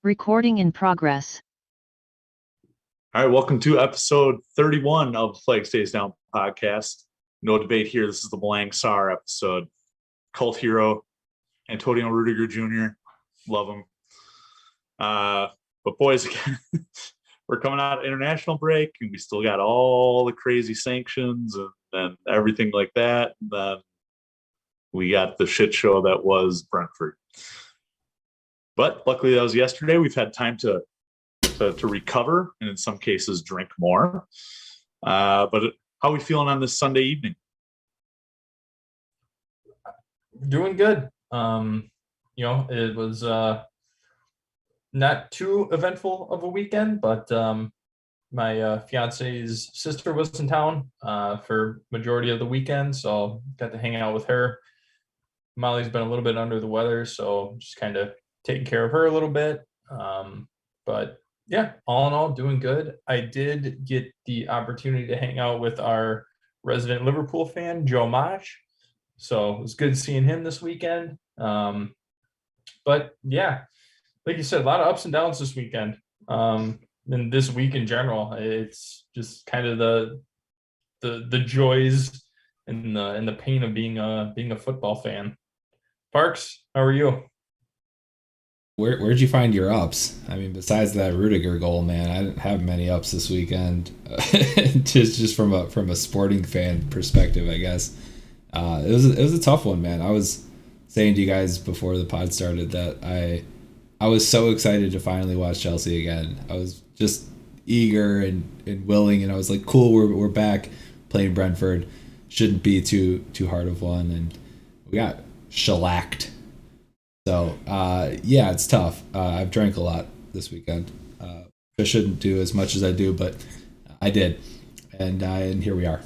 Recording in progress. All right, welcome to episode 31 of the Flag Stays Down podcast. No debate here. This is the Blank Sar episode. Cult hero, Antonio Rudiger Jr. Love him. But boys, we're coming out of international break, and we still got all the crazy sanctions and everything like that. And then we got the shit show that was Brentford. But luckily, that was yesterday. We've had time to recover and in some cases drink more. But how are we feeling on this Sunday evening? Doing good. It was not too eventful of a weekend, but my fiance's sister was in town for majority of the weekend, so got to hang out with her. Molly's been a little bit under the weather, so just kind of taking care of her a little bit. But yeah, all in all, doing good. I did get the opportunity to hang out with our resident Liverpool fan, Joe Mosh. So it was good seeing him this weekend. But yeah, like you said, a lot of ups and downs this weekend. And this week in general, it's just kind of the joys and the pain of being a football fan. Parks, how are you? Where'd you find your ups? I mean, besides that Rudiger goal, man, I didn't have many ups this weekend. just from a sporting fan perspective, I guess. It was a tough one, man. I was saying to you guys before the pod started that I was so excited to finally watch Chelsea again. I was just eager and willing, and I was like, cool, we're back playing Brentford. Shouldn't be too hard of one, and we got shellacked. So, yeah, it's tough. I've drank a lot this weekend. I shouldn't do as much as I do, but I did. And here we are.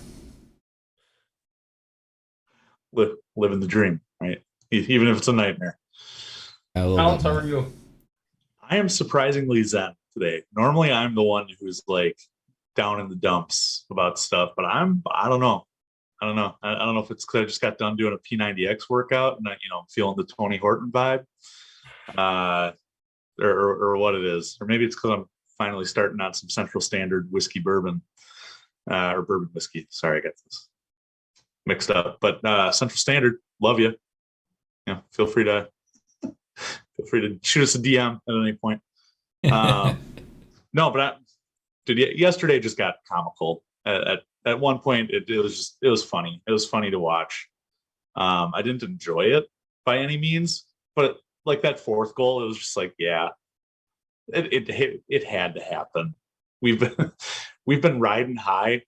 Living the dream, right? Even if it's a nightmare. Alex, how are you? I am surprisingly zen today. Normally, I'm the one who's like down in the dumps about stuff, but I don't know. I don't know if it's because I just got done doing a P90X workout and I'm feeling the Tony Horton vibe, or what it is, or maybe it's because I'm finally starting on some Central Standard whiskey bourbon, or bourbon whiskey. Sorry, I got this mixed up. But Central Standard, love you. Feel free to shoot us a DM at any point. No, but yesterday just got comical. At one point, it was funny. It was funny to watch. I didn't enjoy it by any means, but like that fourth goal, it was just like, yeah, it had to happen. We've been riding high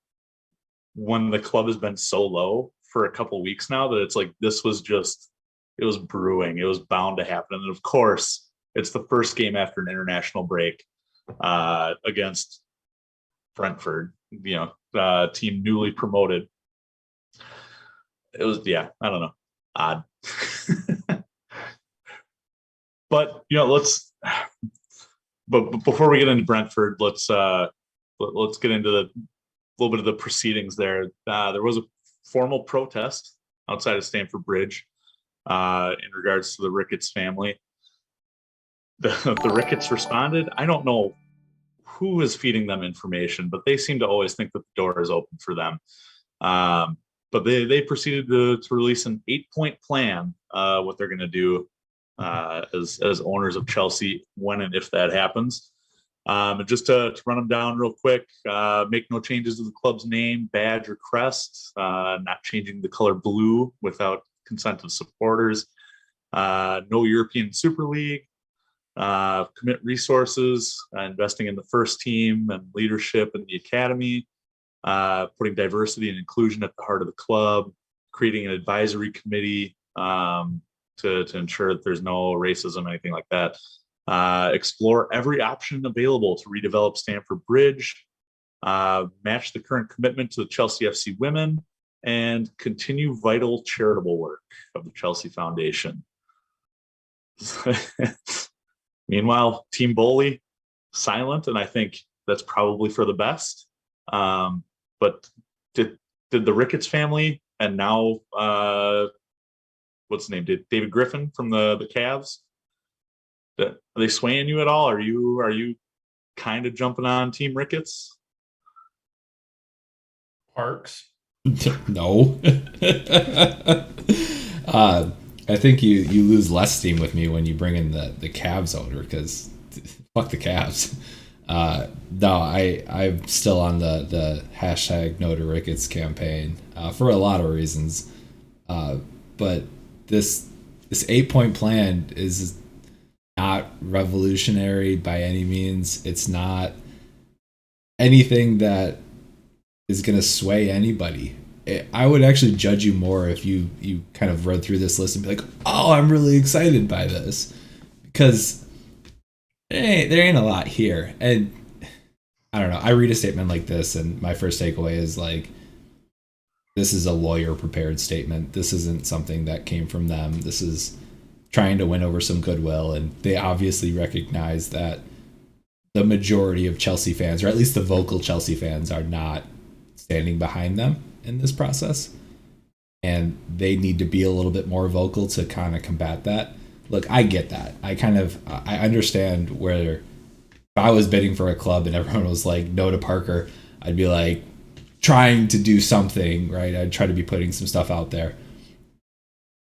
when the club has been so low for a couple weeks now that it's like it was brewing. It was bound to happen, and of course, it's the first game after an international break against Brentford. Team newly promoted. It was, yeah, I don't know, odd. But but before we get into Brentford, let's get into the little bit of the proceedings there. There was a formal protest outside of Stamford Bridge in regards to the Ricketts family. The Ricketts responded. I don't know who is feeding them information, but they seem to always think that the door is open for them. But they proceeded to release an 8-point plan, what they're going to do as owners of Chelsea when and if that happens. And just to run them down real quick, make no changes to the club's name, badge, or crest, not changing the color blue without consent of supporters, no European Super League, commit resources, investing in the first team and leadership in the academy, putting diversity and inclusion at the heart of the club, creating an advisory committee to ensure that there's no racism, anything like that. Explore every option available to redevelop Stamford Bridge, match the current commitment to the Chelsea FC women, and continue vital charitable work of the Chelsea Foundation. Meanwhile, Team Bowley, silent, and I think that's probably for the best. But did the Ricketts family and now what's his name? Did David Griffin from the Cavs Are they swaying you at all? Are you kind of jumping on Team Ricketts? Parks. No. I think you lose less steam with me when you bring in the Cavs owner, because fuck the Cavs. No, I'm still on the hashtag No to Ricketts campaign for a lot of reasons. But this 8-point plan is not revolutionary by any means. It's not anything that is going to sway anybody. I would actually judge you more if you kind of read through this list and be like, oh, I'm really excited by this, because there ain't a lot here. And I don't know. I read a statement like this, and my first takeaway is like, this is a lawyer prepared statement. This isn't something that came from them. This is trying to win over some goodwill, and they obviously recognize that the majority of Chelsea fans, or at least the vocal Chelsea fans, are not standing behind them in this process, and they need to be a little bit more vocal to kind of combat that. Look, I get that. I understand where, if I was bidding for a club and everyone was like no to Parker, I'd be like trying to do something, right? I'd try to be putting some stuff out there.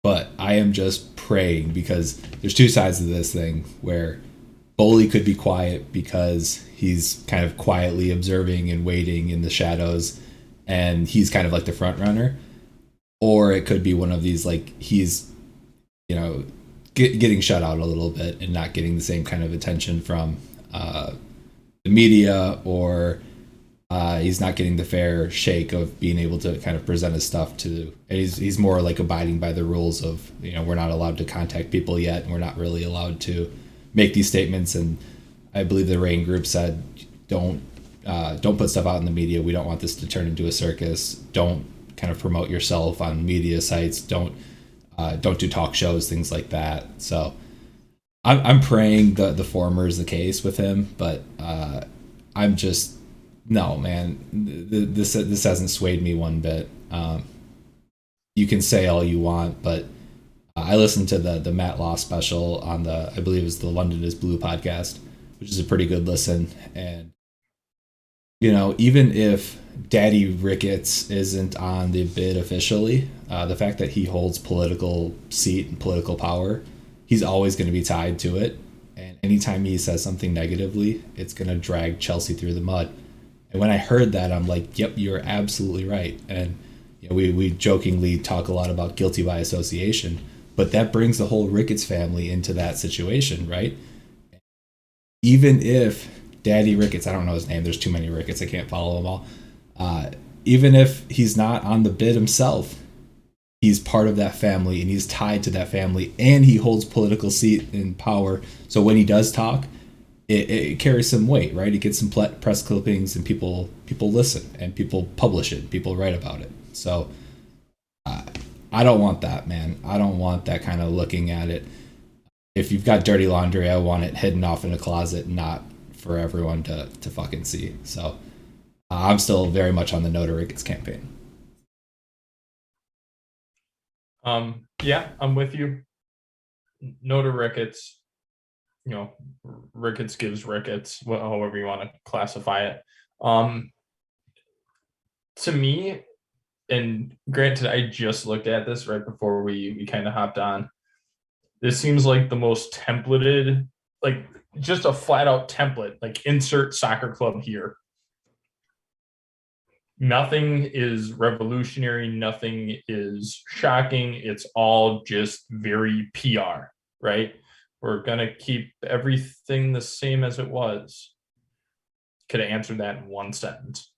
But I am just praying, because there's two sides of this thing, where Bowley could be quiet because he's kind of quietly observing and waiting in the shadows, and he's kind of like the front runner. Or it could be one of these, like, he's, getting shut out a little bit and not getting the same kind of attention from the media, or he's not getting the fair shake of being able to kind of present his stuff to. And he's more like abiding by the rules of, we're not allowed to contact people yet, and we're not really allowed to make these statements. And I believe the Reign Group said, don't put stuff out in the media. We don't want this to turn into a circus. Don't kind of promote yourself on media sites. Don't do talk shows, things like that. So I'm praying the former is the case with him, but I'm just, no, man, this hasn't swayed me one bit. You can say all you want, but I listened to the Matt Law special on I believe it's the London is Blue podcast, which is a pretty good listen. And even if Daddy Ricketts isn't on the bid officially, the fact that he holds political seat and political power, he's always going to be tied to it. And anytime he says something negatively, it's going to drag Chelsea through the mud. And when I heard that, I'm like, yep, you're absolutely right. And we jokingly talk a lot about guilty by association, but that brings the whole Ricketts family into that situation, right? Even if Daddy Ricketts, I don't know his name, there's too many Ricketts, I can't follow them all. Even if he's not on the bid himself, he's part of that family, and he's tied to that family, and he holds political seat and power. So when he does talk, it carries some weight, right? It gets some press clippings, and people listen, and people publish it, people write about it. So I don't want that, man. I don't want that kind of looking at it. If you've got dirty laundry, I want it hidden off in a closet, not for everyone to fucking see. So I'm still very much on the No to Ricketts campaign. Yeah, I'm with you. No to Ricketts. Ricketts gives Ricketts, however you want to classify it. To me, and granted, I just looked at this right before we kind of hopped on. This seems like the most templated, like just a flat out template, like insert soccer club here. Nothing is revolutionary. Nothing is shocking. It's all just very PR, right? We're going to keep everything the same as it was. Could have answered that in one sentence.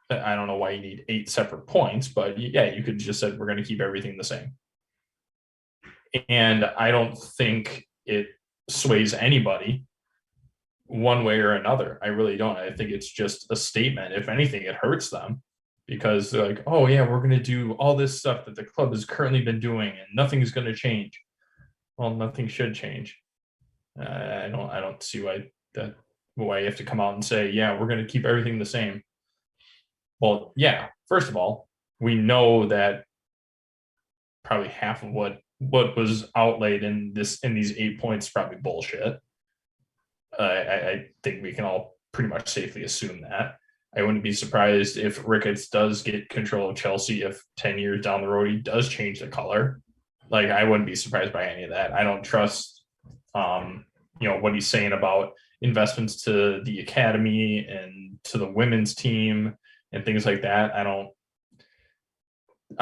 I don't know why you need 8 separate points, but yeah, you could have just said we're going to keep everything the same. And I don't think it sways anybody one way or another. I really don't. I think it's just a statement. If anything, it hurts them, because they're like, oh yeah, we're going to do all this stuff that the club has currently been doing, and nothing's going to change. Well, nothing should change. I don't see why you have to come out and say, yeah, we're going to keep everything the same. Well, yeah, first of all, we know that probably half of what what was outlaid in these 8 points is probably bullshit. I think we can all pretty much safely assume that. I wouldn't be surprised if Ricketts does get control of Chelsea if 10 years down the road he does change the color. Like, I wouldn't be surprised by any of that. I don't trust what he's saying about investments to the academy and to the women's team and things like that. I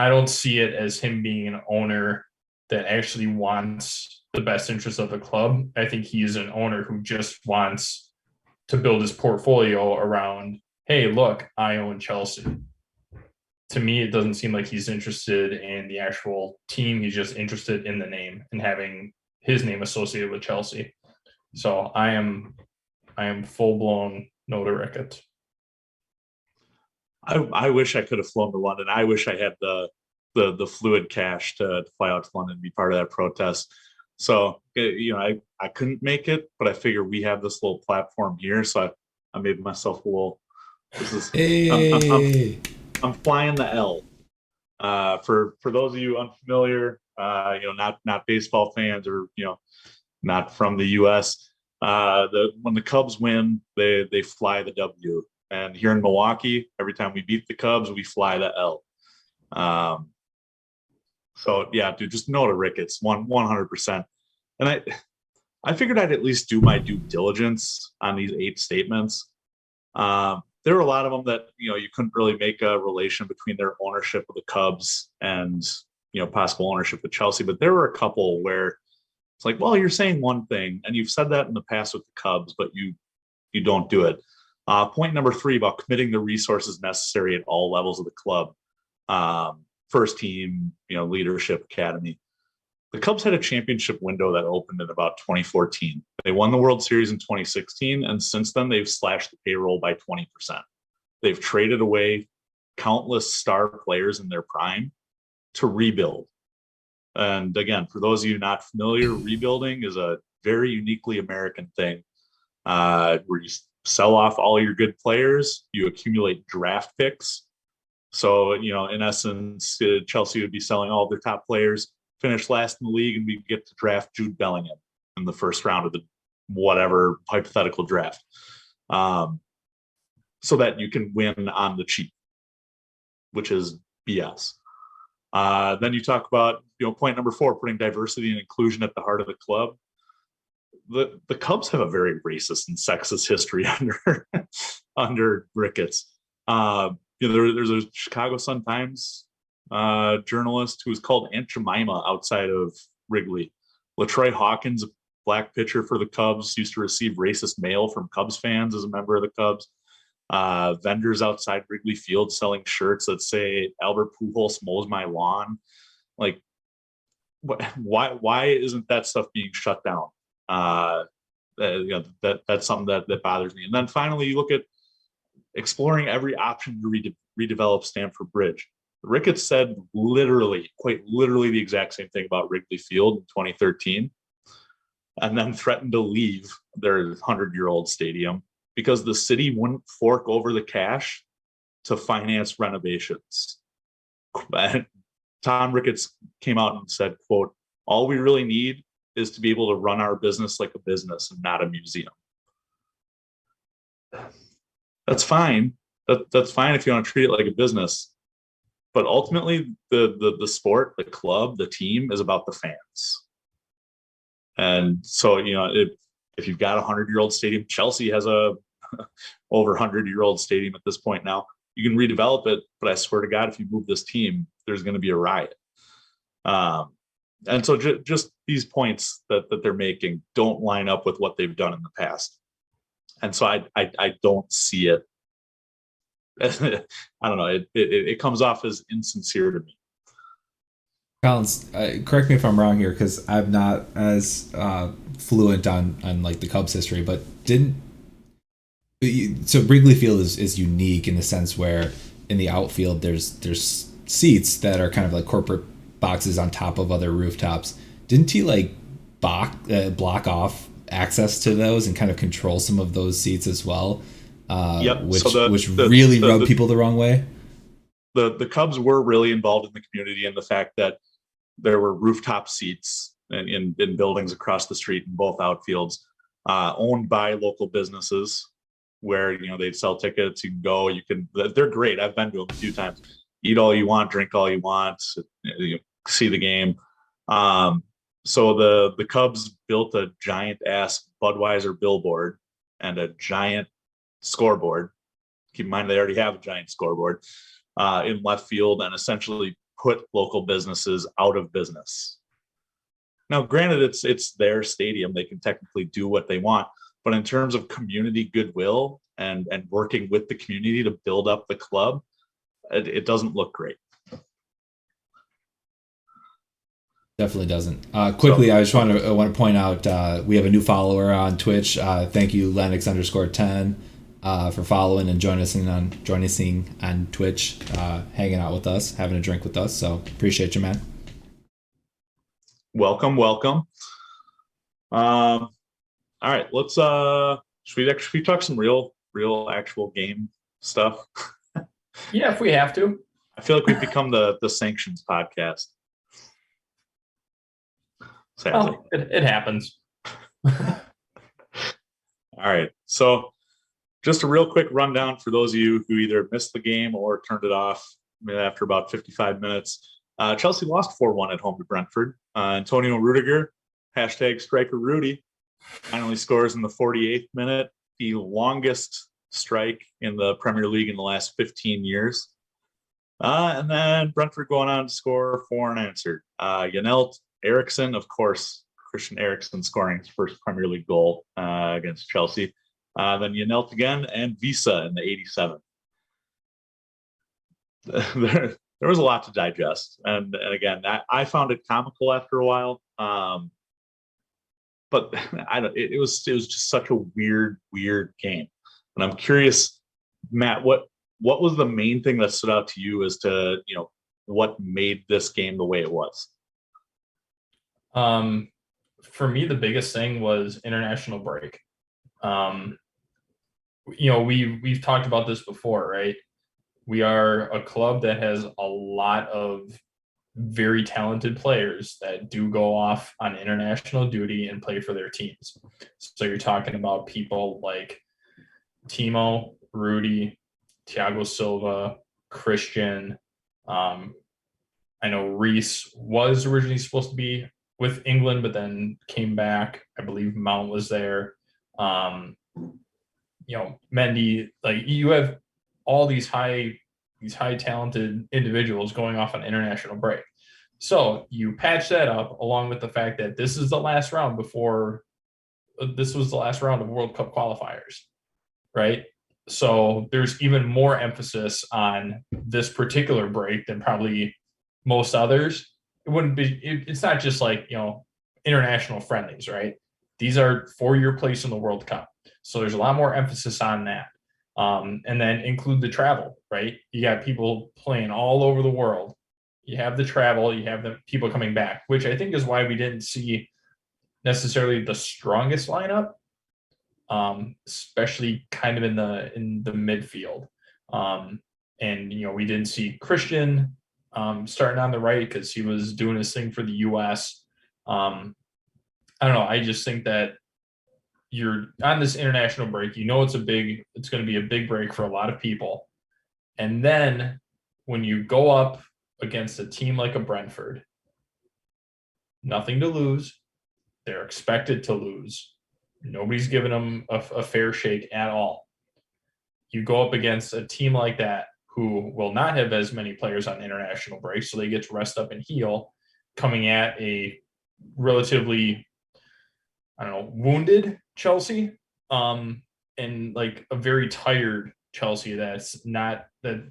don't see it as him being an owner that actually wants the best interest of the club. I think he is an owner who just wants to build his portfolio around, hey, look, I own Chelsea. To me, it doesn't seem like he's interested in the actual team. He's just interested in the name and having his name associated with Chelsea. So I am full blown no to Ricketts. I wish I could have flown to London. I wish I had the fluid cash to fly out to London and be part of that protest. So, I couldn't make it, but I figure we have this little platform here. So I made myself a little, Hey. I'm flying the L. For those of you unfamiliar, not baseball fans or, not from the US, when the Cubs win, they fly the W. And here in Milwaukee, every time we beat the Cubs, we fly the L. So yeah, dude, just no to Ricketts, 100%. And I figured I'd at least do my due diligence on these 8 statements. There were a lot of them that, you couldn't really make a relation between their ownership of the Cubs and, possible ownership of Chelsea. But there were a couple where it's like, well, you're saying one thing and you've said that in the past with the Cubs, but you don't do it. Point number 3 about committing the resources necessary at all levels of the club. First team, leadership, academy. The Cubs had a championship window that opened in about 2014. They won the World Series in 2016, and since then they've slashed the payroll by 20%. They've traded away countless star players in their prime to rebuild. And again, for those of you not familiar, rebuilding is a very uniquely American thing, where you sell off all your good players, you accumulate draft picks. So, in essence, Chelsea would be selling all of their top players, finish last in the league, and we get to draft Jude Bellingham in the first round of the whatever hypothetical draft, so that you can win on the cheap, which is BS. Then you talk about, point number 4, putting diversity and inclusion at the heart of the club. The Cubs have a very racist and sexist history under Ricketts. There's a Chicago Sun-Times journalist who was called Aunt Jemima outside of Wrigley. LaTroy Hawkins, a black pitcher for the Cubs, used to receive racist mail from Cubs fans as a member of the Cubs. Vendors outside Wrigley Field selling shirts that say Albert Pujols mows my lawn. Like, why isn't that stuff being shut down? That's something that bothers me. And then finally, you look at exploring every option to redevelop Stamford Bridge. Ricketts said quite literally the exact same thing about Wrigley Field in 2013, and then threatened to leave their 100-year-old stadium because the city wouldn't fork over the cash to finance renovations. And Tom Ricketts came out and said, quote, "All we really need is to be able to run our business like a business and not a museum." That's fine. That's fine if you want to treat it like a business. But ultimately, the sport, the club, the team is about the fans. And so, if you've got a 100-year-old stadium, Chelsea has a over 100-year-old stadium at this point now. You can redevelop it, but I swear to God, if you move this team, there's going to be a riot. And so just these points that they're making don't line up with what they've done in the past. And so I don't see it. I don't know. It comes off as insincere to me. Collins, correct me if I'm wrong here, because I'm not as fluent on like the Cubs history, but so Wrigley Field is unique in the sense where in the outfield there's seats that are kind of like corporate boxes on top of other rooftops. Didn't he like block off access to those and kind of control some of those seats as well? Yep. Which really rubbed people the wrong way. The Cubs were really involved in the community, and the fact that there were rooftop seats in buildings across the street in both outfields, owned by local businesses, where they'd sell tickets. You can go. They're great. I've been to them a few times. Eat all you want, drink all you want, see the game. So the Cubs built a giant ass Budweiser billboard and a giant scoreboard. Keep in mind they already have a giant scoreboard in left field, and essentially put local businesses out of business. Now, granted, it's their stadium; they can technically do what they want. But in terms of community goodwill and working with the community to build up the club, it doesn't look great. Definitely doesn't. Quickly, I just want to point out we have a new follower on Twitch. Thank you, Lennox_10, for following and joining us on Twitch, hanging out with us, having a drink with us. So appreciate you, man. Welcome. All right, let's should we talk some real actual game stuff? Yeah, if we have to. I feel like we've become the sanctions podcast. Sadly. Well, it happens. All right. So just a real quick rundown for those of you who either missed the game or turned it off after about 55 minutes. Chelsea lost 4-1 at home to Brentford. Antonio Rudiger, #striker Rudi, finally scores in the 48th minute, the longest strike in the Premier League in the last 15 years. And then Brentford going on to score 4 unanswered. Janelt Eriksson, of course, Christian Eriksen scoring his first Premier League goal against Chelsea. Then Janelt again, and Visa in the 87th. There was a lot to digest. And again, I found it comical after a while. But it was just such a weird game. And I'm curious, Matt, what was the main thing that stood out to you as to, what made this game the way it was? For me, the biggest thing was international break. We've talked about this before, right? We are a club that has a lot of very talented players that do go off on international duty and play for their teams. So you're talking about people like Timo, Rudi, Thiago Silva, Christian. I know Reece was originally supposed to be with England, but then came back. I believe Mount was there. Mendy, like you have all these high talented individuals going off on international break. So you patch that up along with the fact that this is the last round this was the last round of World Cup qualifiers, right? So there's even more emphasis on this particular break than probably most others. It's not just like, international friendlies, right? These are for your place in the World Cup. So there's a lot more emphasis on that. And then include the travel, right? You got people playing all over the world. You have the travel, you have the people coming back, which I think is why we didn't see necessarily the strongest lineup, especially kind of in the midfield. We didn't see Christian starting on the right because he was doing his thing for the U.S. I don't know. I just think that you're on this international break. It's going to be a big break for a lot of people. And then when you go up against a team like a Brentford, nothing to lose. They're expected to lose. Nobody's giving them a fair shake at all. You go up against a team like that who will not have as many players on international break, so they get to rest up and heal, coming at a relatively, wounded Chelsea, and like a very tired Chelsea that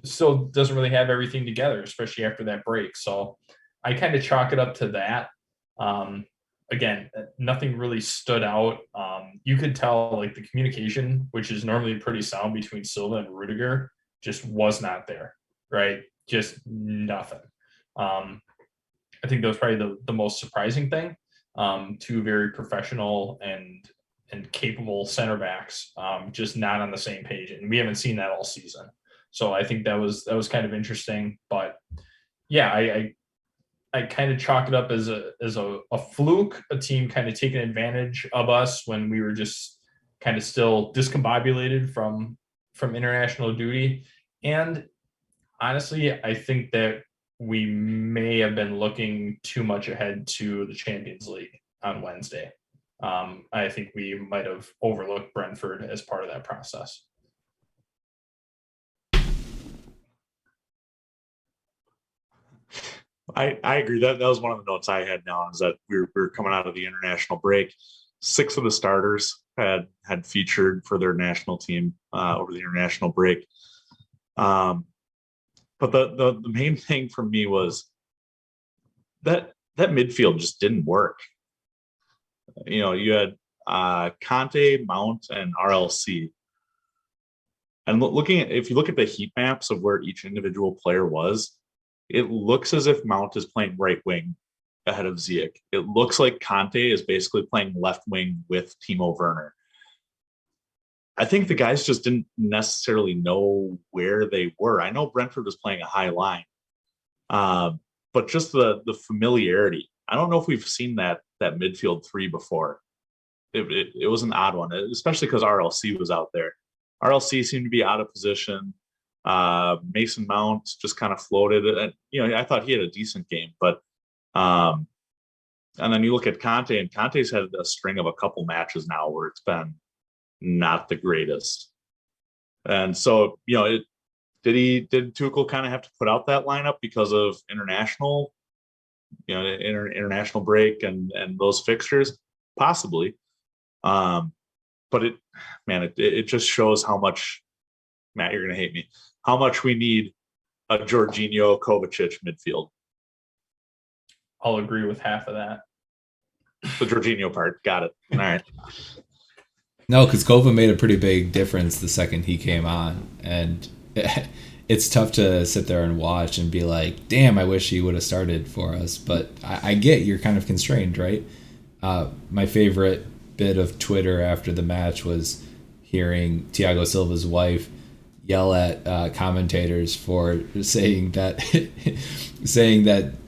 still doesn't really have everything together, especially after that break. So I kind of chalk it up to that. Again, nothing really stood out. You could tell like the communication, which is normally pretty sound between Silva and Rudiger, just was not there, right? Just nothing. I think that was probably the most surprising thing. Two very professional and capable center backs, just not on the same page, and we haven't seen that all season. So I think that was kind of interesting. But yeah, I I kind of chalk it up as a fluke, a team kind of taking advantage of us when we were just kind of still discombobulated from international duty. And honestly, I think that we may have been looking too much ahead to the Champions League on Wednesday. I think we might have overlooked Brentford as part of that process. I agree. That was one of the notes I had down, is that we were coming out of the international break. 6 of the starters had featured for their national team over the international break. But the main thing for me was that midfield just didn't work. You know, you had Conte, Mount, and RLC. And if you look at the heat maps of where each individual player was, it looks as if Mount is playing right wing ahead of Ziyech. It looks like Conte is basically playing left wing with Timo Werner. I think the guys just didn't necessarily know where they were. I know Brentford was playing a high line, but just the familiarity. I don't know if we've seen that midfield three before. It was an odd one, especially because RLC was out there. RLC seemed to be out of position. Mason Mount just kind of floated, and I thought he had a decent game, but and then you look at Conte, and Conte's had a string of a couple matches now where it's been not the greatest. And so, did Tuchel kind of have to put out that lineup because of international break and those fixtures? Possibly. But it just shows how much, Matt, you're going to hate me, how much we need a Jorginho Kovacic midfield. I'll agree with half of that. The Jorginho part. Got it. All right. No, because Kova made a pretty big difference the second he came on. And it's tough to sit there and watch and be like, damn, I wish he would have started for us. But I get you're kind of constrained, right? My favorite bit of Twitter after the match was hearing Thiago Silva's wife yell at commentators for saying that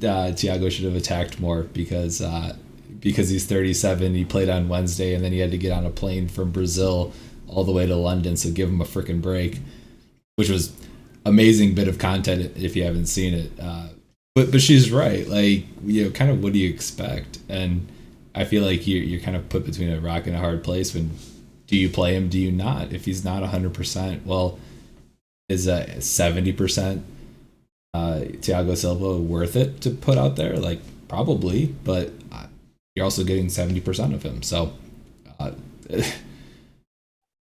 Thiago should have attacked more because he's 37, he played on Wednesday, and then he had to get on a plane from Brazil all the way to London, so give him a freaking break, which was amazing bit of content if you haven't seen it. But she's right, like, kind of what do you expect? And I feel like you're kind of put between a rock and a hard place when do you play him, do you not? If he's not 100%, well, is a 70% Thiago Silva worth it to put out there? Like, probably, but you're also getting 70% of him. So,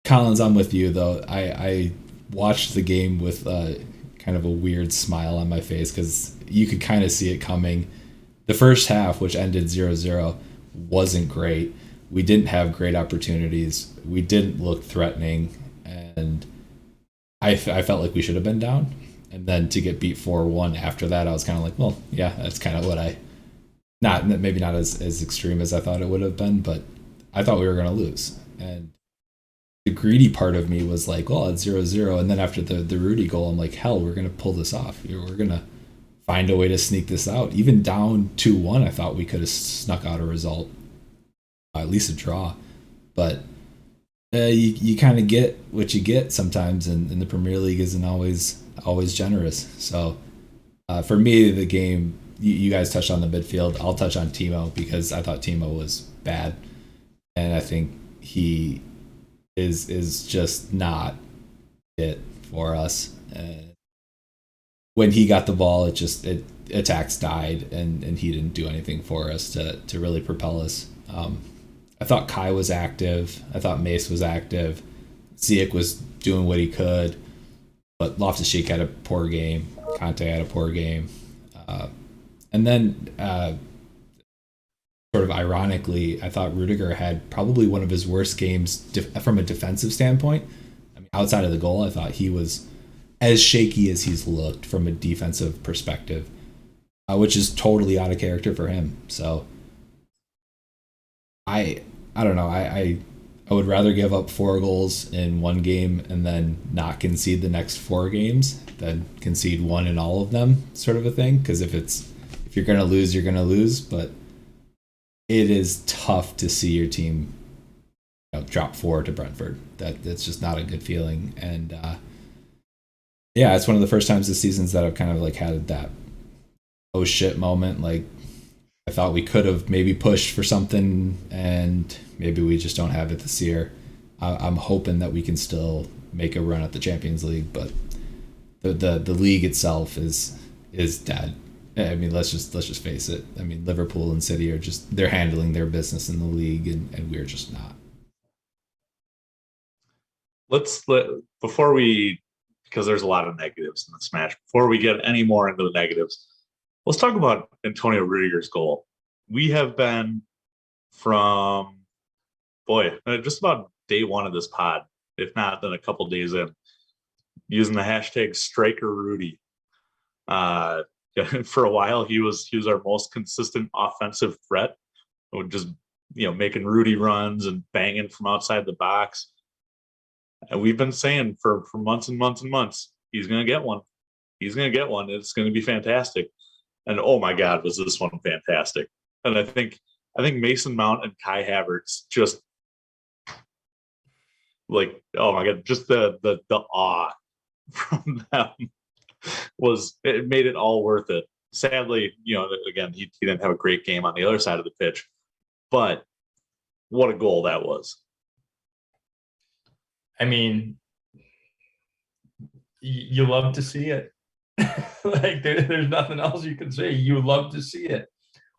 Collins, I'm with you, though. I watched the game with kind of a weird smile on my face because you could kind of see it coming. The first half, which ended 0-0, wasn't great. We didn't have great opportunities. We didn't look threatening, and I felt like we should have been down. And then to get beat 4-1 after that, I was kind of like, well, yeah, that's kind of what maybe not as extreme as I thought it would have been, but I thought we were going to lose. And the greedy part of me was like, well, it's 0-0. And then after the Rudi goal, I'm like, hell, we're going to pull this off. We're going to find a way to sneak this out. Even down 2-1, I thought we could have snuck out a result, at least a draw. But you kind of get what you get sometimes, and the Premier League isn't always generous. So for me, the game, you guys touched on the midfield. I'll touch on Timo because I thought Timo was bad, and I think he is just not it for us. When he got the ball, attacks died, and he didn't do anything for us to really propel us. I thought Kai was active. I thought Mace was active. Ziyech was doing what he could, but Loftus-Cheek had a poor game. Conte had a poor game. And then, sort of ironically, I thought Rudiger had probably one of his worst games from a defensive standpoint. I mean, outside of the goal, I thought he was as shaky as he's looked from a defensive perspective, which is totally out of character for him. So I don't know. I would rather give up 4 goals in one game and then not concede the next 4 games than concede 1 in all of them, sort of a thing. Because if if you're gonna lose, you're gonna lose. But it is tough to see your team drop 4 to Brentford. That's just not a good feeling. And yeah, it's one of the first times this seasons that I've kind of like had that oh shit moment. Like I thought we could have maybe pushed for something, and maybe we just don't have it this year. I'm hoping that we can still make a run at the Champions League, but the league itself is dead. I mean, let's just face it. I mean, Liverpool and City are just, they're handling their business in the league, and we're just not. Before we, because there's a lot of negatives in this match, before we get any more into the negatives, let's talk about Antonio Rudiger's goal. We have been from, just about day one of this pod, if not then a couple days in, using the hashtag striker Rudi. For a while, he was our most consistent offensive threat. Would just making Rudi runs and banging from outside the box. And we've been saying for months and months and months, he's going to get one. He's going to get one. It's going to be fantastic. And oh my God, was this one fantastic? And I think Mason Mount and Kai Havertz just like, oh my God, just the awe from them it made it all worth it. Sadly, again, he didn't have a great game on the other side of the pitch, but what a goal that was. I mean, you love to see it. Like there's nothing else you can say. You love to see it.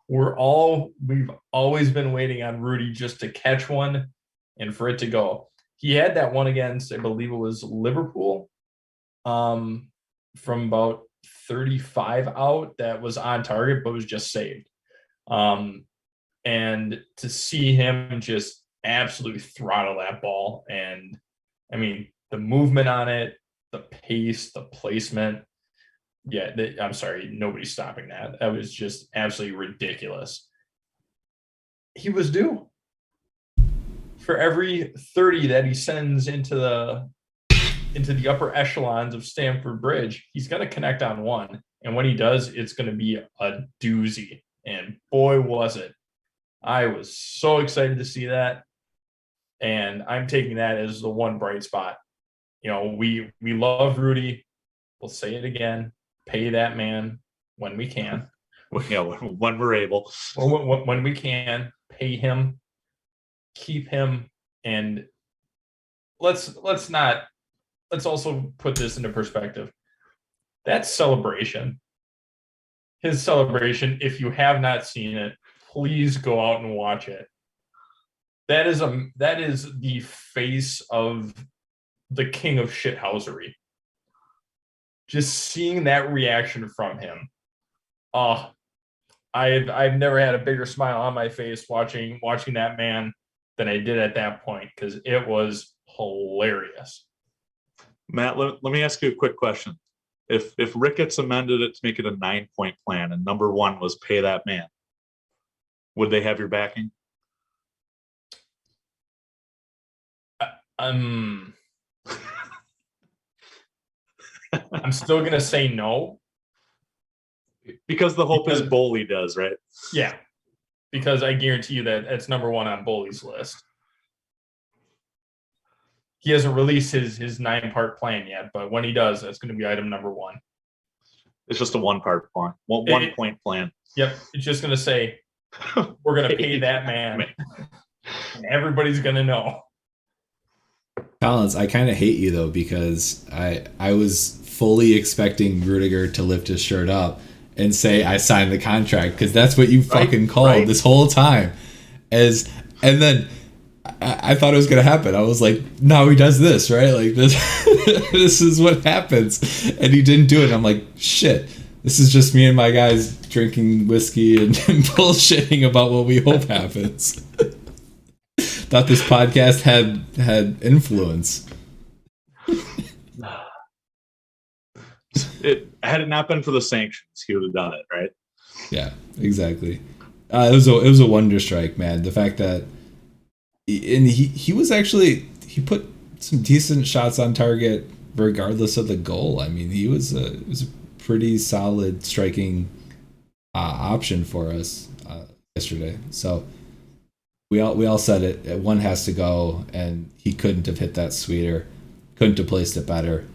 We've always been waiting on Rudi just to catch one and for it to go. He had that one against, I believe it was Liverpool, from about 35 out that was on target, but was just saved. And to see him just absolutely throttle that ball, and I mean, the movement on it, the pace, the placement. Yeah, I'm sorry, nobody's stopping that. That was just absolutely ridiculous. He was due. For every 30 that he sends into the upper echelons of Stamford Bridge, he's going to connect on one. And when he does, it's going to be a doozy. And boy, was it. I was so excited to see that. And I'm taking that as the one bright spot. We love Rudi. We'll say it again. Pay that man when we can. When we're able. When we can, pay him, keep him, and let's also put this into perspective. That celebration, his celebration, if you have not seen it, please go out and watch it. That is the face of the king of shithousery. Just seeing that reaction from him. I've never had a bigger smile on my face watching that man than I did at that point, because it was hilarious. Matt, let me ask you a quick question. If Ricketts amended it to make it a 9-point plan and number one was pay that man, would they have your backing? I'm still gonna say no, because the hope is Bowley does, right? Yeah, because I guarantee you that it's number one on Bowley's list. He hasn't released his 9-part plan yet, but when he does, that's going to be item number one. It's just a 1-part plan, one point plan. Yep, it's just going to say we're going to pay that man, and everybody's going to know. Collins, I kind of hate you though, because I was fully expecting Rudiger to lift his shirt up and say I signed the contract, because that's what you fucking called this whole time. And then I thought it was gonna happen. I was like, no, he does this, right? Like this this is what happens. And he didn't do it. I'm like, shit, this is just me and my guys drinking whiskey and bullshitting about what we hope happens. Thought this podcast had influence. Had it not been for the sanctions, he would have done it, right? Yeah, exactly. It was a wonder strike, man. The fact that he was actually, he put some decent shots on target regardless of the goal. I mean, it was a pretty solid striking option for us yesterday. So we all said it. One has to go, and he couldn't have hit that sweeter, couldn't have placed it better.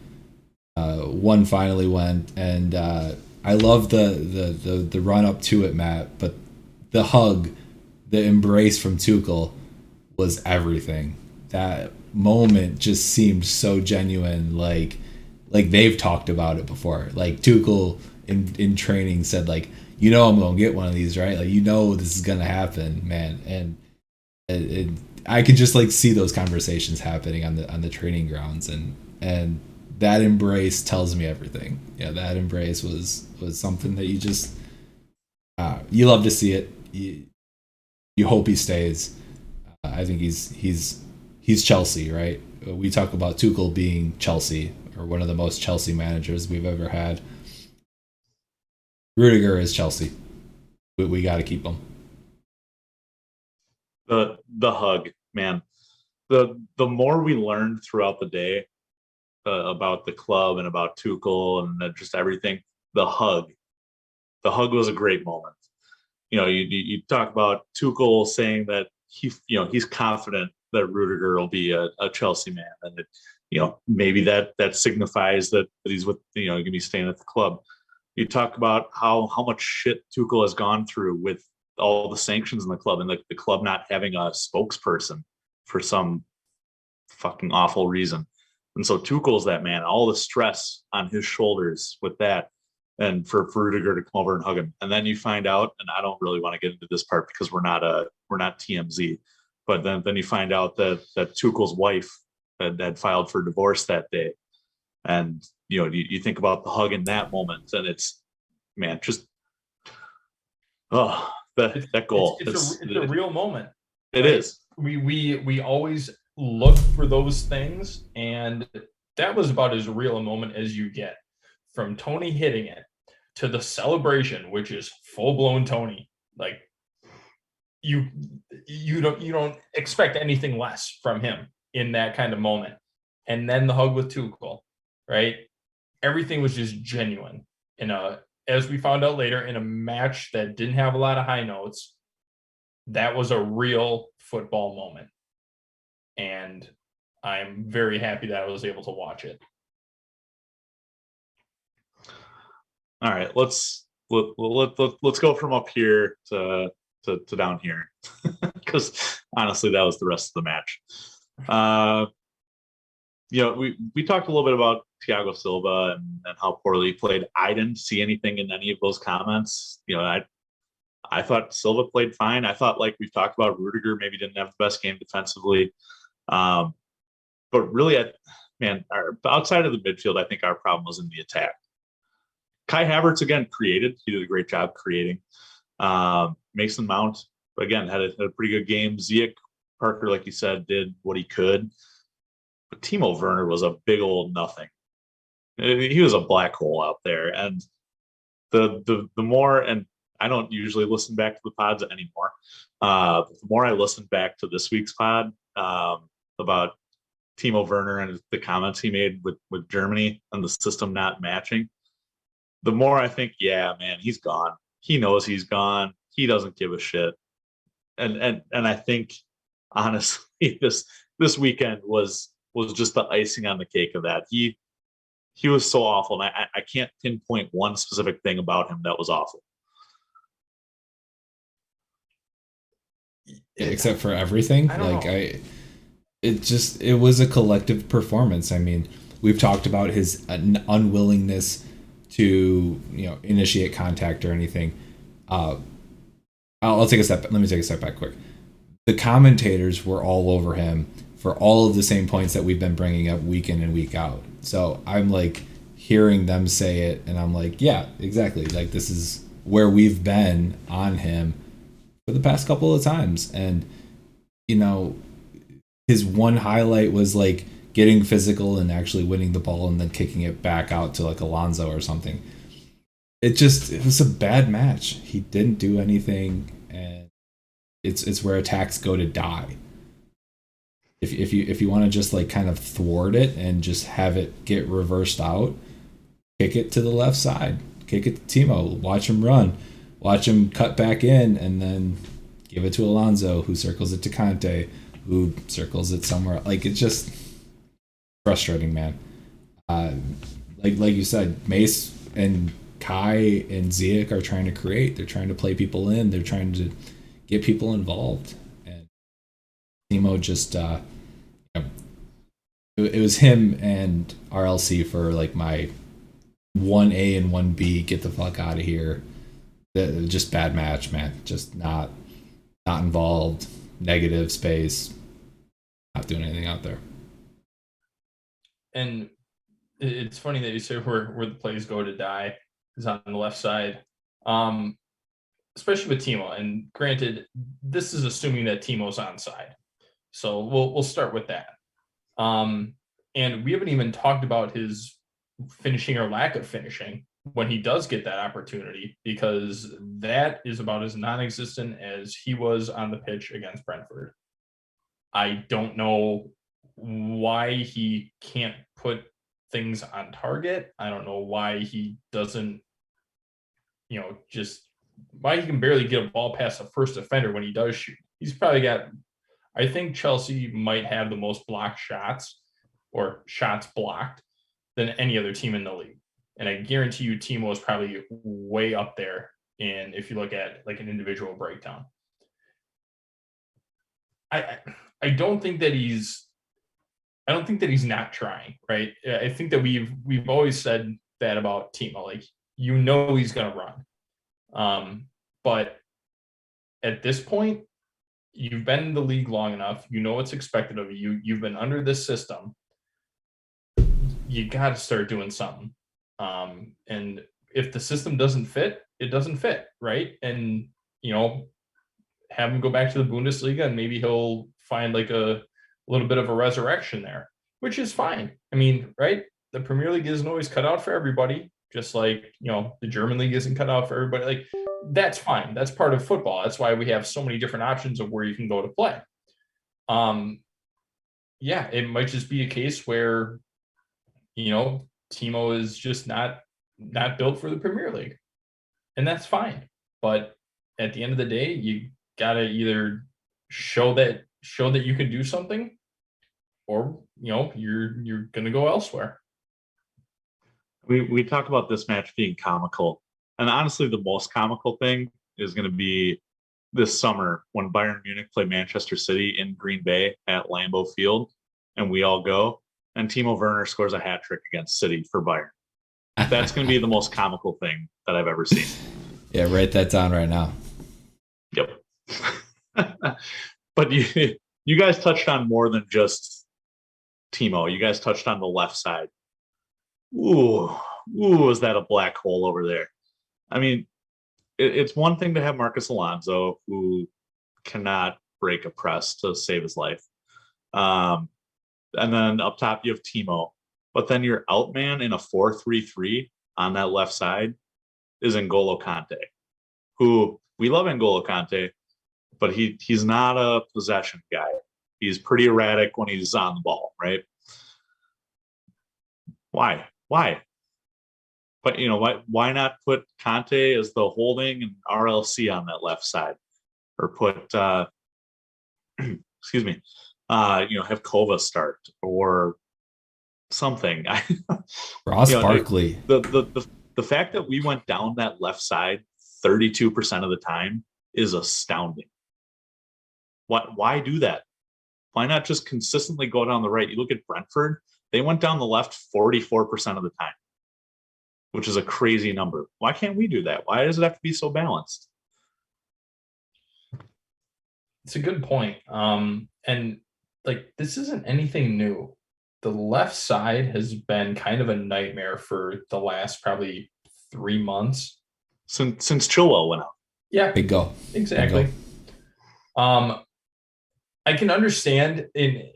One finally went, and I love the run up to it, Matt. But the hug, the embrace from Tuchel was everything. That moment just seemed so genuine, like they've talked about it before. Like Tuchel in training said, like, I'm gonna get one of these, right? Like, this is gonna happen, man. And I could just like see those conversations happening on the training grounds, and that embrace tells me everything. Yeah, that embrace was something that you just you love to see it. You hope he stays. I think he's Chelsea, right? We talk about Tuchel being Chelsea, or one of the most Chelsea managers we've ever had. Rudiger is Chelsea. We got to keep him. The hug, man. The more we learned throughout the day about the club and about Tuchel and just everything, the hug was a great moment. You talk about Tuchel saying that he's confident that Rudiger will be a Chelsea man, and maybe that signifies that he's with going to be staying at the club. You talk about how much shit Tuchel has gone through with all the sanctions in the club, and the club not having a spokesperson for some fucking awful reason. And so Tuchel's that man, all the stress on his shoulders with that, and for Rudiger to come over and hug him. And then you find out, and I don't really want to get into this part because we're not TMZ, but then you find out that Tuchel's wife had filed for divorce that day. And you think about the hug in that moment, and it's, man, just that goal. It's a real moment. It right? Is. We always look for those things, and that was about as real a moment as you get. From Tony hitting it to the celebration, which is full-blown Tony. Like, you don't expect anything less from him in that kind of moment. And then the hug with Tuchel, right? Everything was just genuine. As we found out later, in a match that didn't have a lot of high notes, that was a real football moment. And I'm very happy that I was able to watch it. All right, let's go from up here to down here, because honestly, that was the rest of the match. We talked a little bit about Thiago Silva and how poorly he played. I didn't see anything in any of those comments. I thought Silva played fine. I thought, like we've talked about, Rudiger maybe didn't have the best game defensively. But really, outside of the midfield, I think our problem was in the attack. Kai Havertz, again, created. He did a great job creating. Mason Mount, again, had a pretty good game. Ziyech Parker, like you said, did what he could. But Timo Werner was a big old nothing. He was a black hole out there. And the more, and I don't usually listen back to the pods anymore, but the more I listen back to this week's pod about Timo Werner and the comments he made with Germany and the system not matching, the more I think, yeah, man, he's gone. He knows he's gone. He doesn't give a shit. And I think, honestly, this weekend was just the icing on the cake of that. He was so awful, and I can't pinpoint one specific thing about him that was awful. Except for everything. It was a collective performance. I mean, we've talked about his unwillingness to initiate contact or anything. I'll take a step. Let me take a step back quick. The commentators were all over him for all of the same points that we've been bringing up week in and week out. So I'm like hearing them say it, and I'm like, yeah, exactly. Like, this is where we've been on him for the past couple of times. And his one highlight was like getting physical and actually winning the ball and then kicking it back out to like Alonso or something. It was a bad match. He didn't do anything, and it's where attacks go to die. If you want to just like kind of thwart it and just have it get reversed out, kick it to the left side, kick it to Timo, watch him run. watch him cut back in and then give it to Alonso, who circles it to Conte, who circles it somewhere. Like, it's just frustrating, man. Like you said, Mace and Kai and Ziyech are trying to create. They're trying to play people in. They're trying to get people involved. And Timo just, it was him and RLC for like my 1A and 1B. Get the fuck out of here. Just bad match, man. Just not involved. Negative space. Not doing anything out there. And it's funny that you say where the plays go to die is on the left side, especially with Timo. And granted, this is assuming that Timo's onside, so we'll start with that. And we haven't even talked about his finishing or lack of finishing when he does get that opportunity, because that is about as non-existent as he was on the pitch against Brentford. I don't know why he can't put things on target. I don't know why he doesn't, just why he can barely get a ball past the first defender when he does shoot. He's probably got, I think Chelsea might have the most blocked shots or shots blocked than any other team in the league. And I guarantee you Timo is probably way up there. And if you look at like an individual breakdown, I don't think that he's not trying, right? I think that we've always said that about Timo. Like, he's gonna run. But at this point, you've been in the league long enough, what's expected of you. You've been under this system. You gotta start doing something. And if the system doesn't fit, it doesn't fit, right? And have him go back to the Bundesliga and maybe he'll find like a little bit of a resurrection there, which is fine. I mean, right? The Premier League isn't always cut out for everybody, just like, the German league isn't cut out for everybody. Like, that's fine. That's part of football. That's why we have so many different options of where you can go to play. Yeah, it might just be a case where, Timo is just not built for the Premier League, and that's fine. But at the end of the day, you gotta either show that you can do something, or you're gonna go elsewhere. We talk about this match being comical, and honestly, the most comical thing is going to be this summer when Bayern Munich play Manchester City in Green Bay at Lambeau Field, and we all go, and Timo Werner scores a hat trick against City for Bayern. That's going to be the most comical thing that I've ever seen. Yeah, write that down right now. Yep. But you guys touched on more than just Timo. You guys touched on the left side. Ooh, is that a black hole over there? I mean, it's one thing to have Marcus Alonso, who cannot break a press to save his life. And then up top, you have Timo. But then your outman in a 4-3-3 on that left side is N'Golo Kante, who we love N'Golo Kante, but he's not a possession guy. He's pretty erratic when he's on the ball, right? Why? But why not put Kante as the holding and RLC on that left side, or put excuse me, have Kova start or something. Ross Barkley. The fact that we went down that left side 32% of the time is astounding. Why do that? Why not just consistently go down the right? You look at Brentford, they went down the left 44% of the time, which is a crazy number. Why can't we do that? Why does it have to be so balanced? It's a good point. And like, this isn't anything new. The left side has been kind of a nightmare for the last probably 3 months. Since Chilwell went out. Yeah. Big go. Exactly. Big go. I can understand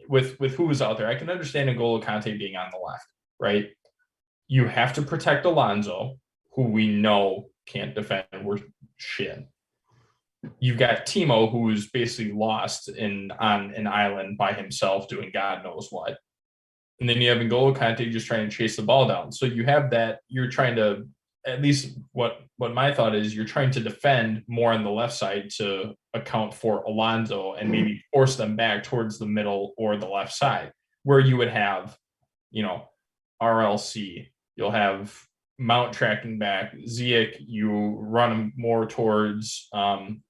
with who was out there. I can understand N'Golo Kante being on the left, right? You have to protect Alonso, who we know can't defend. We're shit. You've got Timo, who's basically lost on an island by himself doing God knows what. And then you have N'Golo Kante just trying to chase the ball down. So you have that. You're trying to at least what my thought is, you're trying to defend more on the left side to account for Alonso and maybe force them back towards the middle or the left side, where you would have, RLC, you'll have Mount tracking back, Ziyech, you run him more towards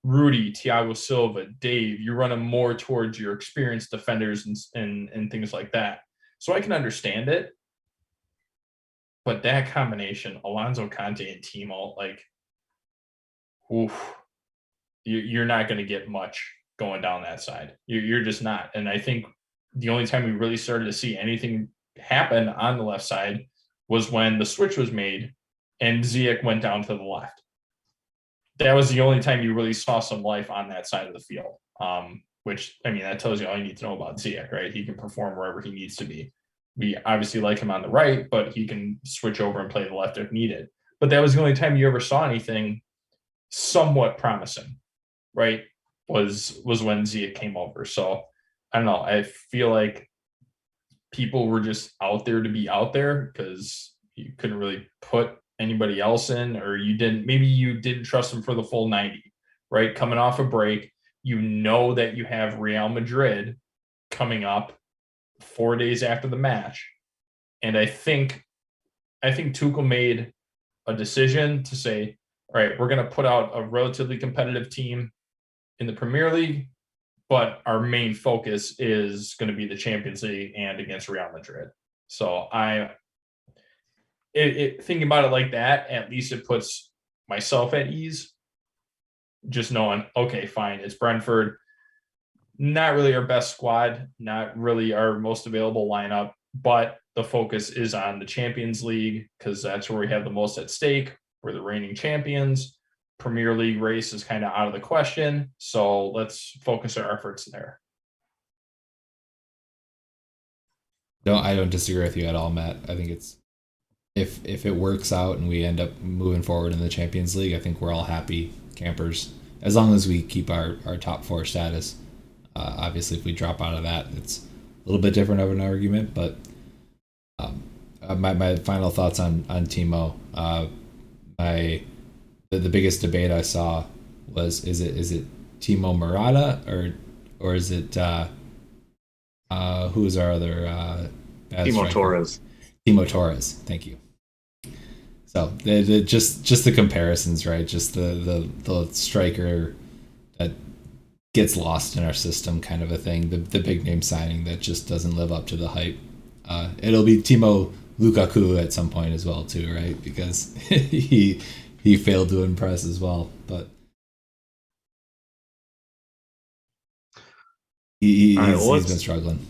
Rudi, Thiago Silva, Dave, you run him more towards your experienced defenders and things like that. So I can understand it. But that combination, Alonso, Conte, and Timo, like, oof, you're not going to get much going down that side. You're just not. And I think the only time we really started to see anything happen on the left side was when the switch was made and Ziyech went down to the left. That was the only time you really saw some life on that side of the field. Which, I mean, that tells you all you need to know about Ziyech, right? He can perform wherever he needs to be. We obviously like him on the right, but he can switch over and play the left if needed. But that was the only time you ever saw anything somewhat promising, right? Was when Ziyech came over. So I don't know. I feel like people were just out there to be out there because you couldn't really put anybody else in, or maybe you didn't trust them for the full 90, right? Coming off a break, that you have Real Madrid coming up 4 days after the match. And I think Tuchel made a decision to say, all right, we're going to put out a relatively competitive team in the Premier League, but our main focus is going to be the Champions League and against Real Madrid. So thinking about it like that, at least it puts myself at ease, just knowing, okay, fine, it's Brentford. Not really our best squad, not really our most available lineup, but the focus is on the Champions League because that's where we have the most at stake. We're the reigning champions. Premier League race is kind of out of the question, so let's focus our efforts there. No, I don't disagree with you at all, Matt. I think it's if it works out and we end up moving forward in the Champions League, I think we're all happy campers as long as we keep our top four status. Obviously, if we drop out of that, it's a little bit different of an argument. But my final thoughts on Timo. The biggest debate I saw was is it Timo Murata or is it who's our other Timo striker? Torres. Timo Torres. Thank you. So just the comparisons, right? Just the striker that gets lost in our system, kind of a thing. The big name signing that just doesn't live up to the hype. It'll be Timo Lukaku at some point as well, too, right? Because he failed to impress as well, but he's been struggling.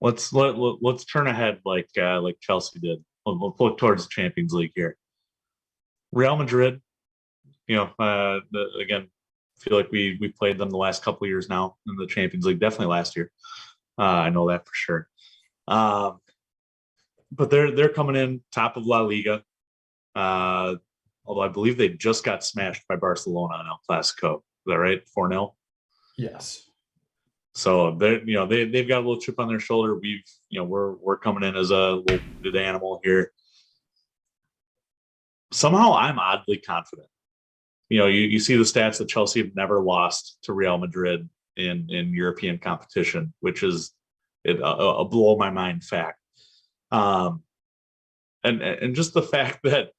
Let's turn ahead like Chelsea did. We'll look towards the Champions League here. Real Madrid, again, feel like we played them the last couple of years now in the Champions League. Definitely last year, I know that for sure. But they're coming in top of La Liga. Although I believe they just got smashed by Barcelona in El Clasico. Is that right? 4-0? Yes. So they've got a little chip on their shoulder. We're coming in as a little wounded animal here. Somehow I'm oddly confident. You see the stats that Chelsea have never lost to Real Madrid in European competition, which is a blow my mind fact. And just the fact that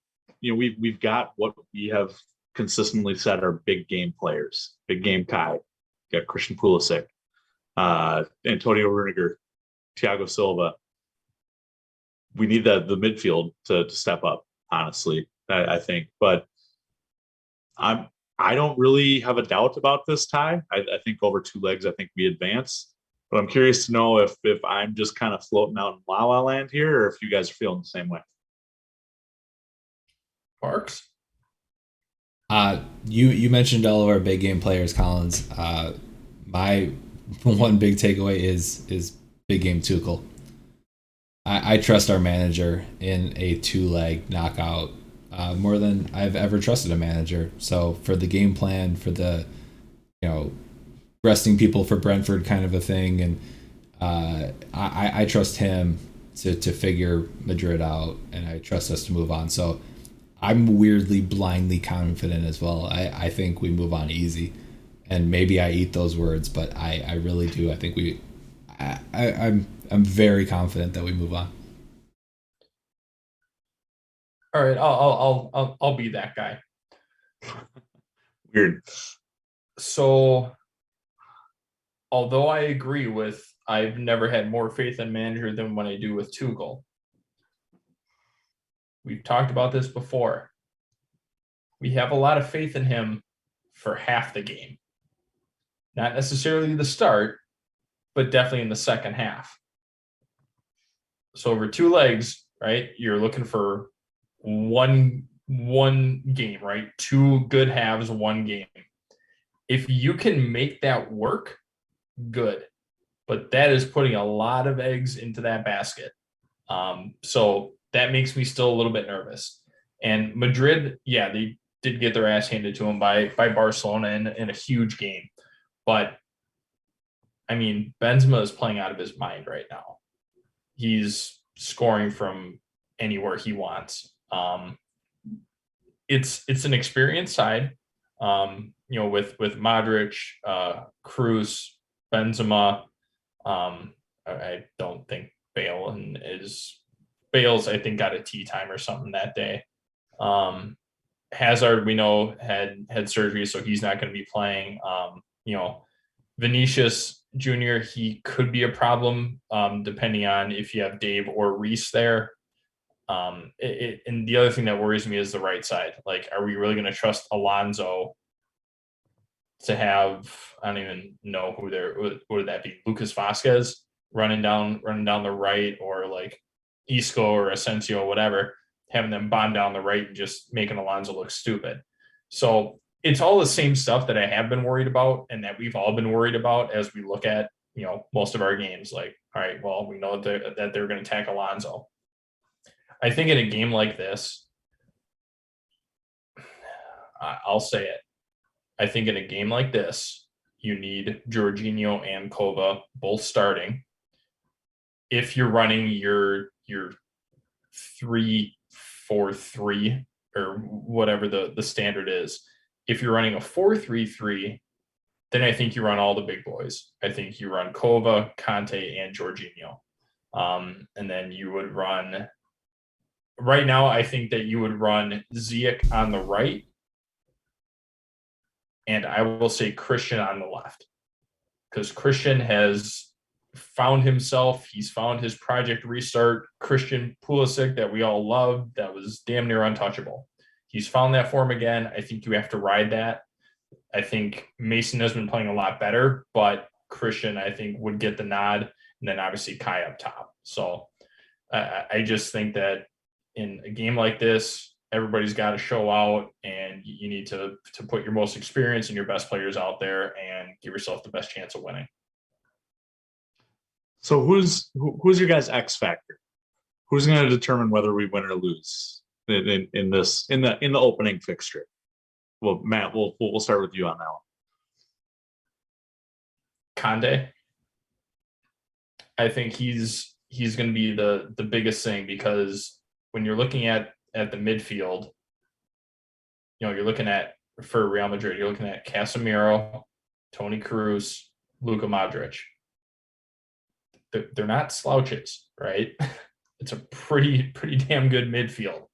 we've got what we have consistently said are big game players, big game Kai, got Christian Pulisic, Antonio Rudiger, Thiago Silva. We need the midfield to step up, honestly, I think. But I don't really have a doubt about this tie. I think over two legs, I think we advance. But I'm curious to know if I'm just kind of floating out in La La Land here, or if you guys are feeling the same way. Parks? You mentioned all of our big game players, Collins. My one big takeaway is big game Tuchel. I trust our manager in a two-leg knockout more than I've ever trusted a manager. So for the game plan, for the resting people for Brentford kind of a thing, and I trust him to figure Madrid out, and I trust us to move on. So I'm weirdly blindly confident as well. I think we move on easy, and maybe I eat those words, but I really do. I think I'm very confident that we move on. All right, I'll be that guy. Weird. So, although I agree with I've never had more faith in manager than when I do with Tuchel. We've talked about this before. We have a lot of faith in him for half the game. Not necessarily the start, but definitely in the second half. So over 2 legs, right? You're looking for one game, right? 2 good halves, 1 game. If you can make that work, good. But that is putting a lot of eggs into that basket. So that makes me still a little bit nervous. And Madrid, yeah, they did get their ass handed to them by Barcelona in a huge game. But, I mean, Benzema is playing out of his mind right now. He's scoring from anywhere he wants. It's an experienced side, with Modric, Kroos, Benzema. I don't think Bale's I think got a tea time or something that day. Hazard, we know, had surgery, so he's not going to be playing. Vinicius Jr., he could be a problem depending on if you have Dave or Reese there. And the other thing that worries me is the right side. Like, are we really going to trust Alonso to have, I don't even know who would that be? Lucas Vasquez running down the right, or like Isco or Asensio, whatever, having them bomb down the right and just making Alonso look stupid. So it's all the same stuff that I have been worried about and that we've all been worried about as we look at, most of our games. Like, all right, well, we know that they're going to attack Alonso. I think in a game like this, I'll say it. I think in a game like this, you need Jorginho and Kova both starting. If you're running your 3-4-3 or whatever the standard is, if you're running a 4-3-3, then I think you run all the big boys. I think you run Kova, Kante, and Jorginho. And then you would run, right now, I think that you would run Ziyech on the right, and I will say Christian on the left, because Christian has found himself. He's found his project restart. Christian Pulisic that we all loved, that was damn near untouchable. He's found that form again. I think you have to ride that. I think Mason has been playing a lot better, but Christian, I think, would get the nod, and then obviously Kai up top. So I just think that in a game like this, everybody's got to show out, and you need to put your most experienced and your best players out there and give yourself the best chance of winning. So who's your guys' X factor? Who's going to determine whether we win or lose in the opening fixture? Well, Matt, we'll start with you on that one. Conde. I think he's going to be the biggest thing, because when you're looking at the midfield, you're looking at, for Real Madrid, you're looking at Casemiro, Toni Kroos, Luka Modric. They're not slouches, right? It's a pretty damn good midfield.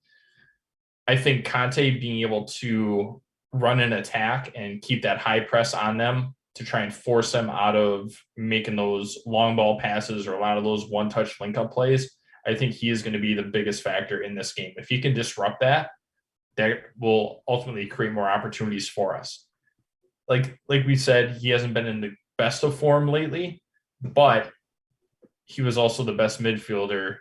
I think Conte being able to run an attack and keep that high press on them to try and force them out of making those long ball passes or a lot of those one-touch link-up plays, I think he is going to be the biggest factor in this game. If he can disrupt that will ultimately create more opportunities for us. Like we said, he hasn't been in the best of form lately, but he was also the best midfielder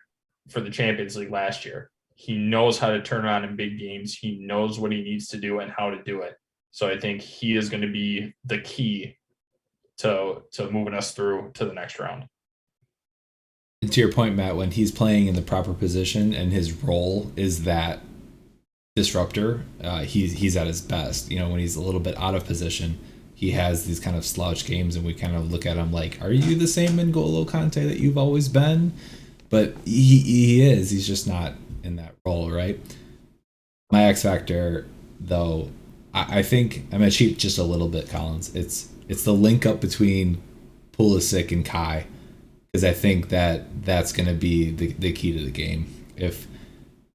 for the Champions League last year. He knows how to turn on in big games. He knows what he needs to do and how to do it. So I think he is going to be the key to moving us through to the next round. And to your point, Matt, when he's playing in the proper position and his role is that disruptor, he's at his best. When he's a little bit out of position, he has these kind of slouch games, and we kind of look at him like, are you the same N'Golo Kante that you've always been? but he is. He's just not in that role, right? My X factor, though, I think I'm gonna cheat just a little bit, Collins. It's the link up between Pulisic and Kai, because I think that's gonna be the key to the game. If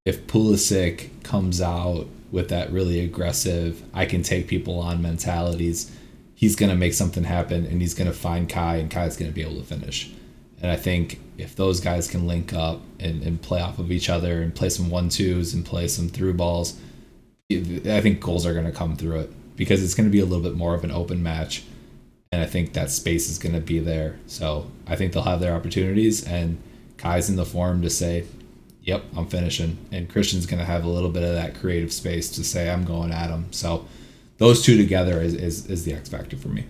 Pulisic comes out with that really aggressive, I can take people on mentalities, he's gonna make something happen, and he's gonna find Kai, and Kai's gonna be able to finish. And I think if those guys can link up and play off of each other and play some 1-2s and play some through balls, I think goals are going to come through it, because it's going to be a little bit more of an open match. And I think that space is going to be there. So I think they'll have their opportunities, and Kai's in the form to say, yep, I'm finishing. And Christian's going to have a little bit of that creative space to say, I'm going at him. So those two together is the X factor for me.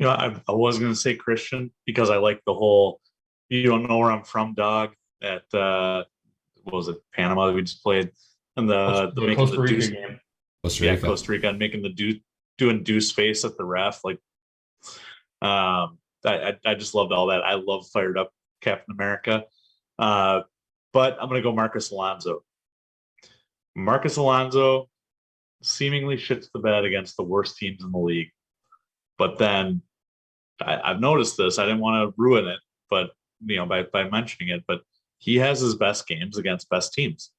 I was going to say Christian, because I like the whole, you don't know where I'm from, dog, at, what was it, Panama that we just played? And the Costa Rica game. Costa Rica, and making the doing deuce face at the ref. Like, I just loved all that. I love fired up Captain America. But I'm going to go Marcus Alonso. Marcus Alonso seemingly shits the bed against the worst teams in the league. But then I've noticed this. I didn't want to ruin it, but by mentioning it, but he has his best games against best teams.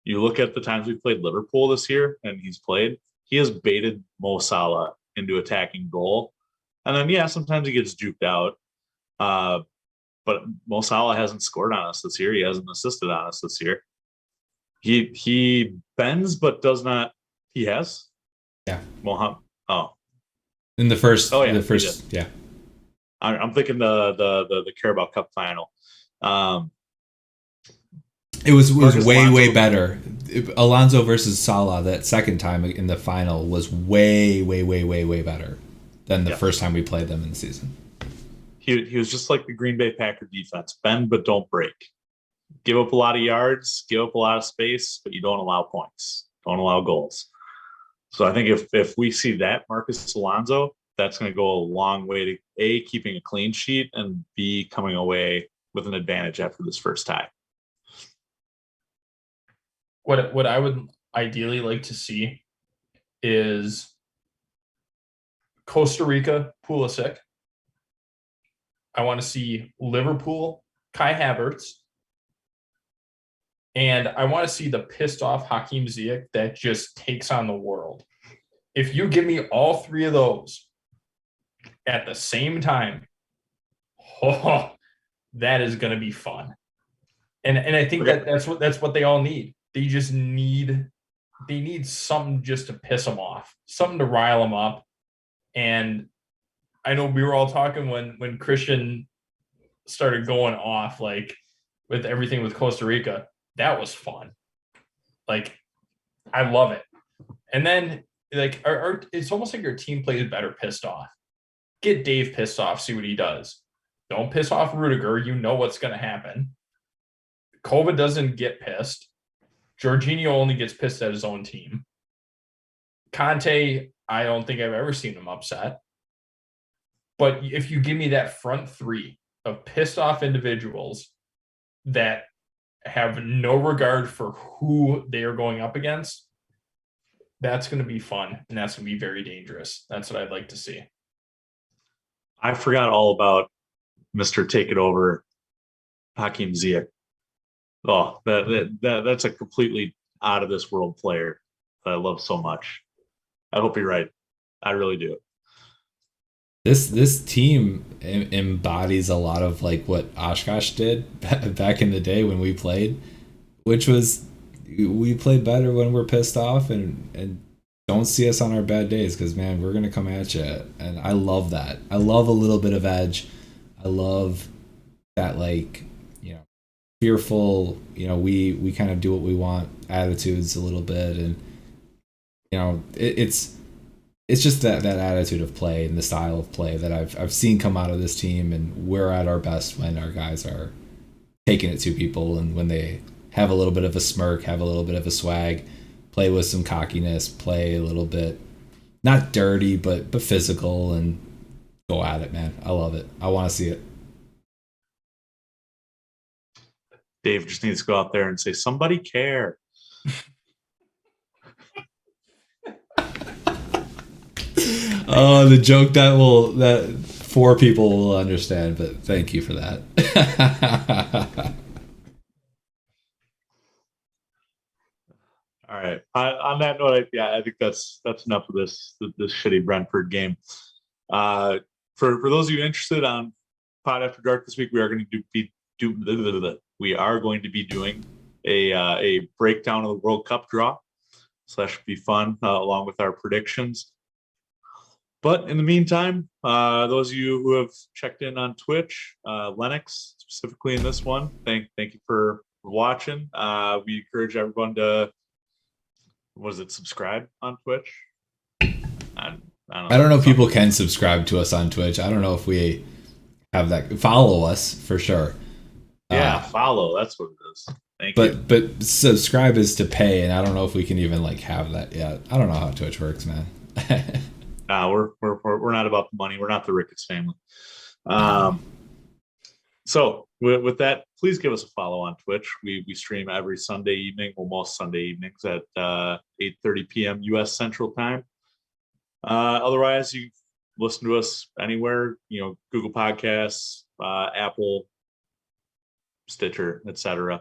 You look at the times we played Liverpool this year, and he has baited Mo Salah into attacking goal. And then, sometimes he gets juked out. But Mo Salah hasn't scored on us this year. He hasn't assisted on us this year. He bends, but does not. He has? Yeah. Mohammed. Oh. In the first, yeah. I'm thinking the Carabao Cup final. It was way better. Alonso versus Salah that second time in the final was way better than the first time we played them in the season. He was just like the Green Bay Packer defense: bend but don't break. Give up a lot of yards, give up a lot of space, but you don't allow points, don't allow goals. So I think if we see that Marcus Alonso, that's going to go a long way to A, keeping a clean sheet, and B, coming away with an advantage after this first tie. What I would ideally like to see is Costa Rica, Pulisic. I want to see Liverpool, Kai Havertz. And I want to see the pissed off Hakim Ziyech that just takes on the world. If you give me all three of those at the same time, that is going to be fun. And I think that's what they all need. They just need something just to piss them off, something to rile them up. And I know we were all talking when Christian started going off, like with everything with Costa Rica. That was fun. Like, I love it. And then, like, it's almost like your team plays better pissed off. Get Dave pissed off, see what he does. Don't piss off Rudiger. You know what's going to happen. Kova doesn't get pissed. Jorginho only gets pissed at his own team. Conte, I don't think I've ever seen him upset. But if you give me that front three of pissed off individuals that have no regard for who they are going up against, that's going to be fun, and that's going to be very dangerous. That's what I'd like to see. I forgot all about Mr. Take It Over, Hakim Ziyech. Oh, that's a completely out of this world player that I love so much. I hope you're right. I really do. This team embodies a lot of like what Oshkosh did back in the day when we played, which was we play better when we're pissed off and don't see us on our bad days, because man, we're gonna come at you. And I love that. I love a little bit of edge. I love that, like, fearful, we kind of do what we want attitudes a little bit, and it's just that attitude of play and the style of play that I've seen come out of this team, and we're at our best when our guys are taking it to people, and when they have a little bit of a smirk, have a little bit of a swag, play with some cockiness, play a little bit not dirty but physical, and go at it, man. I love it. I want to see it. Dave just needs to go out there and say, somebody care. Oh, the joke that 4 people will understand, but thank you for that. All right. On that note, I think that's enough of this shitty Brentford game. For those of you interested on Pod After Dark this week, we are going to be doing a breakdown of the World Cup draw. So that should be fun, along with our predictions. But in the meantime, those of you who have checked in on Twitch, Lennox specifically in this one, thank you for watching. We encourage everyone to subscribe on Twitch? I don't know if people can subscribe to us on Twitch. I don't know if we have that. Follow us for sure. Yeah, follow. That's what it is. Thank you. But subscribe is to pay, and I don't know if we can even have that yet. I don't know how Twitch works, man. We're not about the money. We're not the Ricketts family. So with that, please give us a follow on Twitch. We stream every Sunday evening, well, most Sunday evenings at 8:30 p.m. U.S. Central Time. Otherwise, you listen to us anywhere, Google Podcasts, Apple, Stitcher, etc.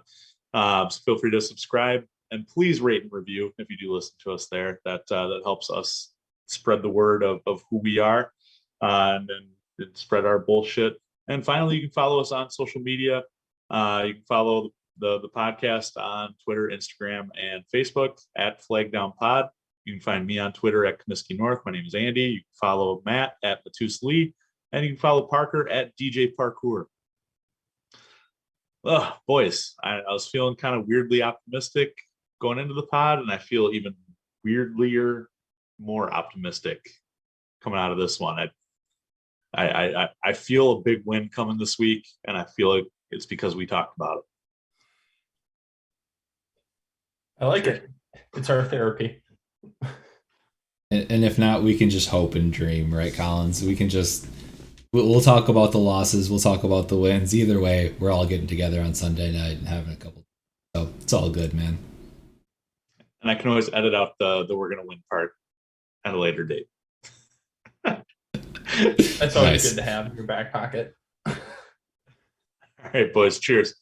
So feel free to subscribe and please rate and review if you do listen to us there. That helps us spread the word of who we are, and then spread our bullshit. And finally, you can follow us on social media. You can follow the podcast on Twitter, Instagram, and Facebook at FlagDownPod. You can find me on Twitter at Comiskey North. My name is Andy. You can follow Matt at Matus Lee, and you can follow Parker at DJ Parkour. Boys, I was feeling kind of weirdly optimistic going into the pod, and I feel even weirdlier, more optimistic coming out of this one. I feel a big win coming this week, and I feel like it's because we talked about it. I like it. It's our therapy. And if not, we can just hope and dream, right, Collins? We'll talk about the losses. We'll talk about the wins. Either way, we're all getting together on Sunday night and having a couple. So it's all good, man. And I can always edit out the we're going to win part at a later date. That's always good to have in your back pocket. All right, boys. Cheers.